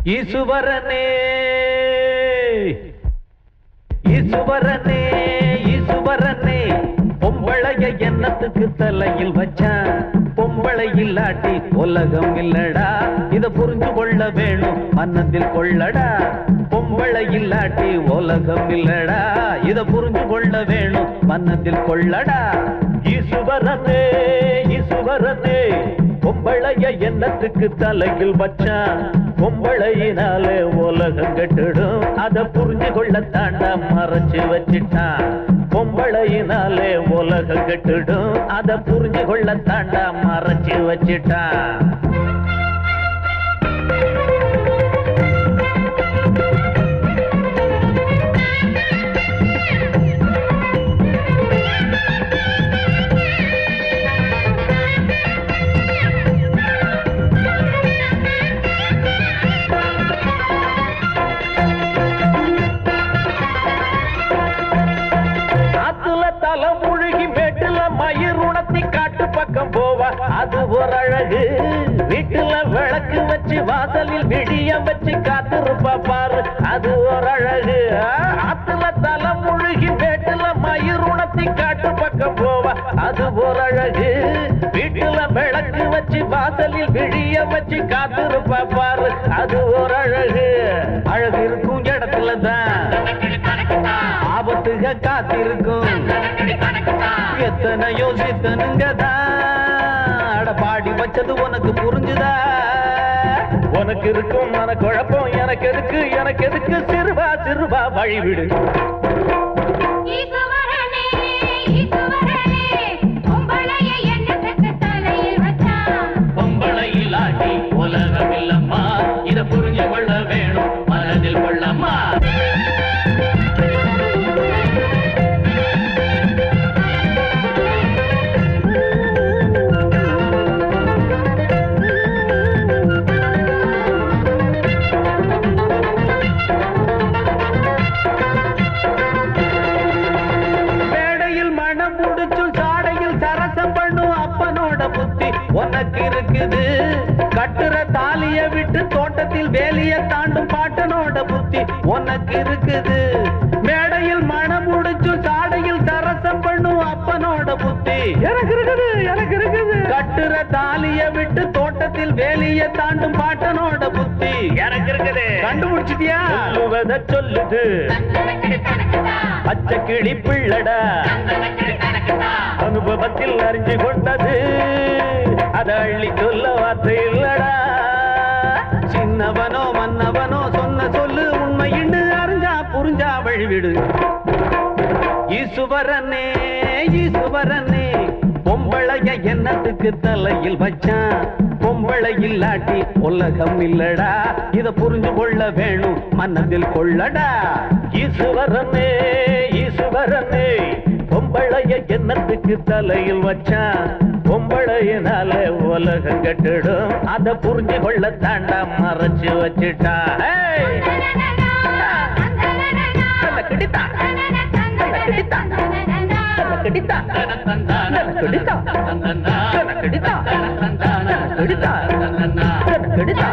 ஈசுவரனே ஈசுவரனே ஈசுவரனே பொம்பளைய எண்ணத்துக்கு தலையில் வச்சான் பொம்பளை இல்லாட்டி உலகம் இல்லடா இத புரிஞ்சு கொள்ள வேணும் மன்னத்தில் கொள்ளடா பொம்பளை இல்லாட்டி உலகம் இல்லடா இத புரிஞ்சு கொள்ள வேணும் மன்னத்தில் கொள்ளடா ஈசுவரனே ஈசுவரனே பொம்பளைய எண்ணத்துக்கு தலையில் வச்சான் பொம்பளையினாலே உலகம் கெட்டுடும் அத புரிஞ்சு கொள்ள தாண்டா மறைச்சு வச்சிட்டான் பொம்பளையினாலே உலகம் கெட்டுடும் அத புரிஞ்சு கொள்ள தாண்டா மறைச்சு வச்சிட்டான் முழுகி மேட்டுல மயிர் உணர்த்தி காட்டு பக்கம் போவா அது ஒரு அழகு வீட்டுல விளக்கு வச்சு வாசலில் விடியம் வச்சு காத்திருப்பா பாரு அது ஒரு அழகு ஆத்துல தலை முழுகி மேட்டுல மயிர் உணர்த்தி காட்டு பக்கம் போவா அது ஒரு அழகு வீட்டுல விளக்கு வச்சு வாசலில் விடியம் வச்சு காத்திருப்பா பாரு அது ஒரு அழகு அழகு இருக்கும் இடத்துலதான் ஆபத்துக காத்திருக்கும் எத்தனை யோசித்தனுங்கதான் அட பாடி வச்சது உனக்கு புரிஞ்சுதா உனக்கு இருக்கும் மன குழப்பம் எனக்கு எதுக்கு சிறுவா சிறுவா வழிவிடு பொம்பளையிலாட்டி உலகம் இல்லம்மா இத புரிஞ்சு கொள்ள வேணும் மனதில் கொள்ளம்மா உனக்கு இருக்குது கட்டுற தாலிய விட்டு தோட்டத்தில் வேலிய தாண்டும் பாட்டனோட புத்தி உனக்கு இருக்குது மேடையில் மனம் முடிச்சு சாடையில் சரசம் பண்ணும் அப்பனோட புத்தி எனக்கு இருக்குது கட்டுற தாலிய விட்டு தோட்டத்தில் வேலிய தாண்டும் பாட்டனோட புத்தி எனக்கு இருக்குது கண்டுபிடிச்சிட்டியா சொல்லுவத சொல்லுது பச்சை கிளி பிள்ளடா அனுபவத்தில் அறிஞ்சு கொண்டது அத அள்ளி சொல்ல வார்த்தை இல்லடா சின்னவனோ மன்னவனோ சொன்ன சொல்லு உண்மையின்னு அறிஞ்சா புரிஞ்சா வழிவிடு ஈசுவரனே ஈசுவரனே பொம்பளைய எண்ணத்துக்கு தலையில் வச்சான் பொம்பளை இல்லாட்டி உலகம் இல்லடா இத புரிஞ்சு கொள்ள வேணும் மன்னத்தில் கொள்ளடா ஈசுவரனே ஈசுவரனே பொம்பளைய எண்ணத்துக்கு தலையில் வச்சான் பொம்பளையினால உலகம் கட்டிடும் அத புரிஞ்சு கொள்ள தாண்டா மறைச்சு வச்சுட்டா கிடைத்தா கிடைத்தா